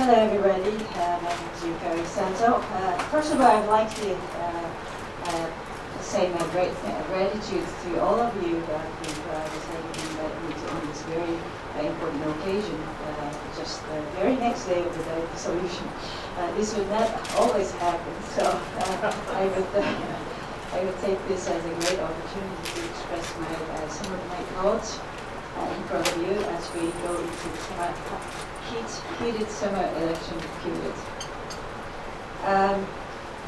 Hello everybody, my name is Yukari Santo. First of all, I'd like to say my great gratitude to all of you who decided to invite me on this very important occasion, just the very next day of the dissolution. This would not always happen, so I would take this as a great opportunity to express some of my thoughts in front of you as we go into heated summer election period.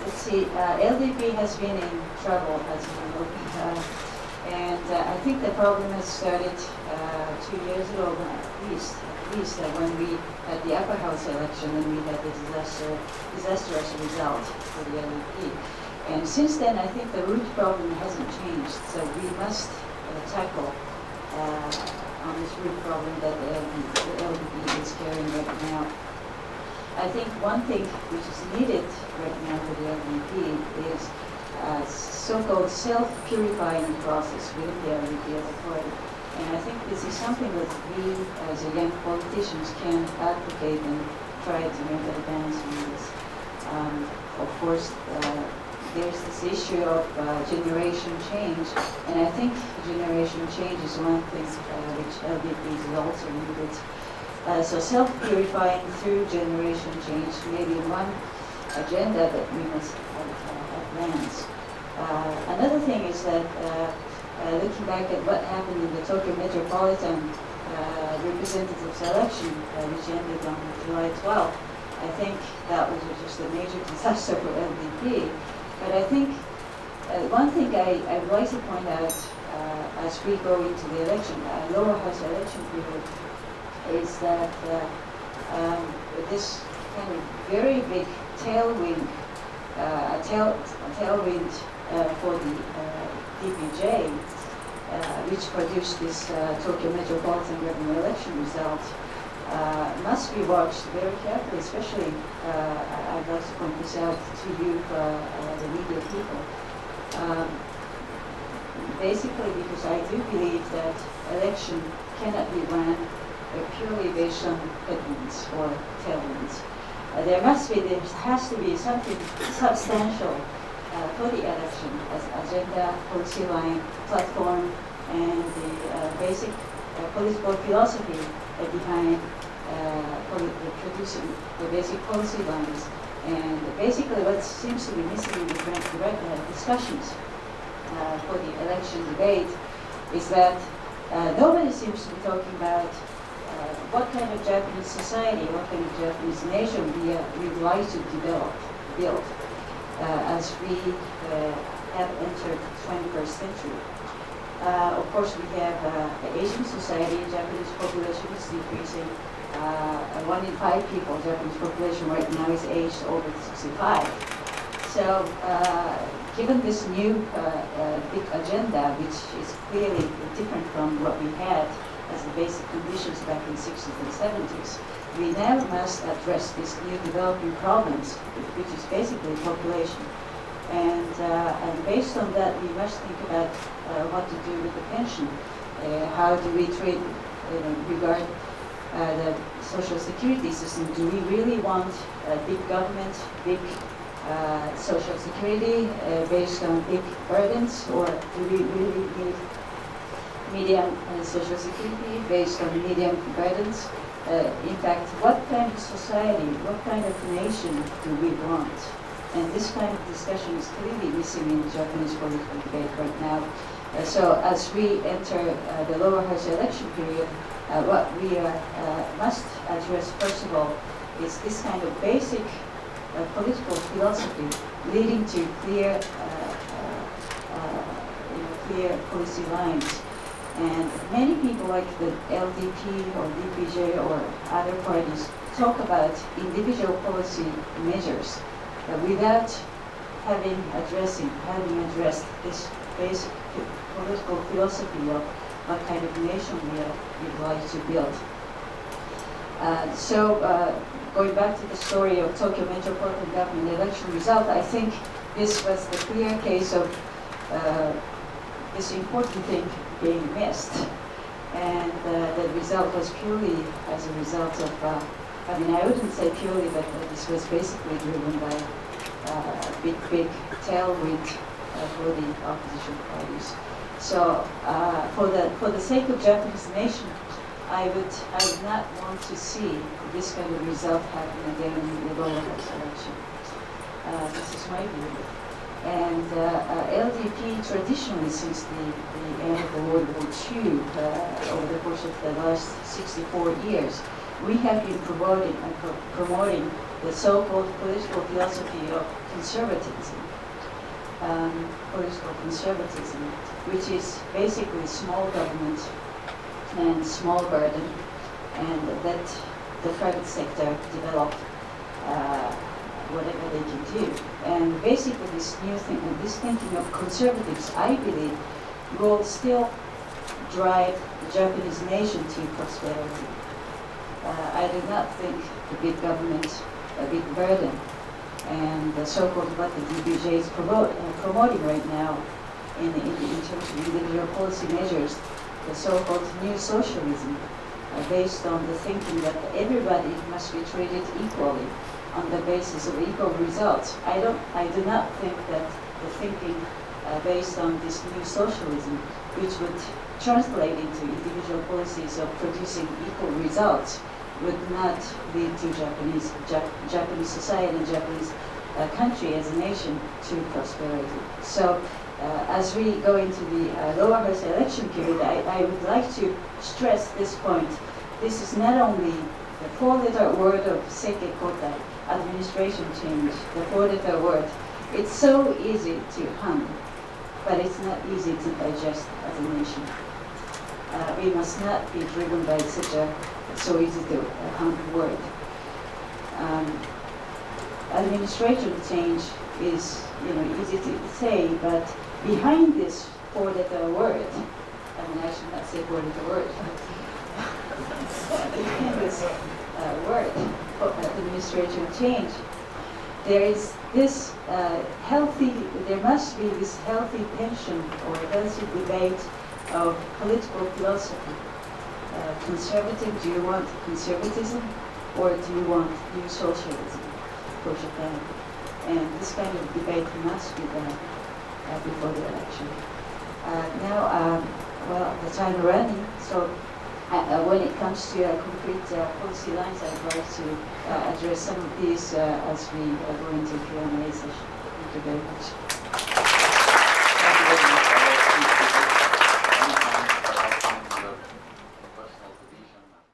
Let's see, LDP has been in trouble, as you know, and I think the problem has started 2 years ago, at least when we had the upper house election and we had the disastrous result for the LDP. And since then, I think the root problem hasn't changed, so we must tackle on this root problem that the LDP is carrying right now. I think one thing which is needed right now for the LDP is a so-called self-purifying process within the LDP as a party. And I think this is something that we as young politicians can advocate and try to make an advance in this. Of course, there's this issue of generation change, and I think generation change is one thing which LDP is also needed. So self-purifying through generation change may be one agenda that we must advance. Another thing is that looking back at what happened in the Tokyo Metropolitan Representatives election, which ended on July 12th, I think that was just a major disaster for LDP. But I think one thing I would like to point out as we go into the election, lower house election period, is that this kind of very big tailwind, for the DPJ, which produced this Tokyo Metropolitan Government election result, must be watched very carefully, especially, I'd like to point this out to you, the media people. Basically, because I do believe that election cannot be run purely based on headwinds or tailwinds. There has to be something substantial for the election as agenda, policy line, platform, and the basic political philosophy behind producing the basic policy lines. And basically what seems to be missing in the current discussions for the election debate is that nobody seems to be talking about what kind of Japanese society, what kind of Japanese nation we would like to build as we have entered the 21st century. Of course, we have the Asian society. Japanese population is decreasing. 1 in 5 people, Japanese population right now is aged over 65. So, given this new big agenda, which is clearly different from what we had as the basic conditions back in the 60s and 70s, we now must address these new developing problems, which is basically population. And based on that, we must think about what to do with the pension. How do we regard the social security system? Do we really want big government, big social security based on big burdens, or do we really need medium social security based on medium burdens? In fact, what kind of society, what kind of nation do we want? And this kind of discussion is clearly missing in the Japanese political debate right now. So as we enter the lower house election period, what we must address first of all is this kind of basic political philosophy leading to clear policy lines. And many people like the LDP or DPJ or other parties talk about individual policy measures without having addressed this basic political philosophy of what kind of nation we'd like to build. Going back to the story of Tokyo Metropolitan Government election result, I think this was the clear case of this important thing being missed. And the result was purely as a result of I mean, I wouldn't say purely, but this was basically driven by big tailwind for the opposition parties. So for the sake of Japanese nation, I would not want to see this kind of result happen again in the lower house election. This is my view. And LDP traditionally, since the end of the World War II, over the course of the last 64 years, we have been promoting the so-called political philosophy of conservatism. Political conservatism, which is basically small government and small burden, and that the private sector develop whatever they can do. And basically this new thing, this thinking of conservatives, I believe, will still drive the Japanese nation to prosperity. I do not think the big government, a big burden, and the so-called what the DBJ is promoting right now in terms of individual policy measures, the so-called new socialism, based on the thinking that everybody must be treated equally on the basis of equal results. I do not think that the thinking based on this new socialism, which would translate into individual policies of producing equal results, would not lead to Japanese society and Japanese country as a nation to prosperity. So as we go into the lower house election period, I would like to stress this point. This is not only the four-letter word of Seike Kotai, administration change, the four-letter word. It's so easy to hum, but it's not easy to digest as a nation. We must not be driven by such a so easy to hum word. Administration change is, easy to say, but behind this four-letter word, I mean, I should not say four-letter word, behind this word, administration change, there must be this healthy tension or healthy debate of political philosophy. Conservative, do you want conservatism or do you want new socialism for Japan? And this kind of debate must be done before the election. Well, the time running, so when it comes to concrete policy lines, I'd like to address some of these as we go into Q&A session. Thank you very much.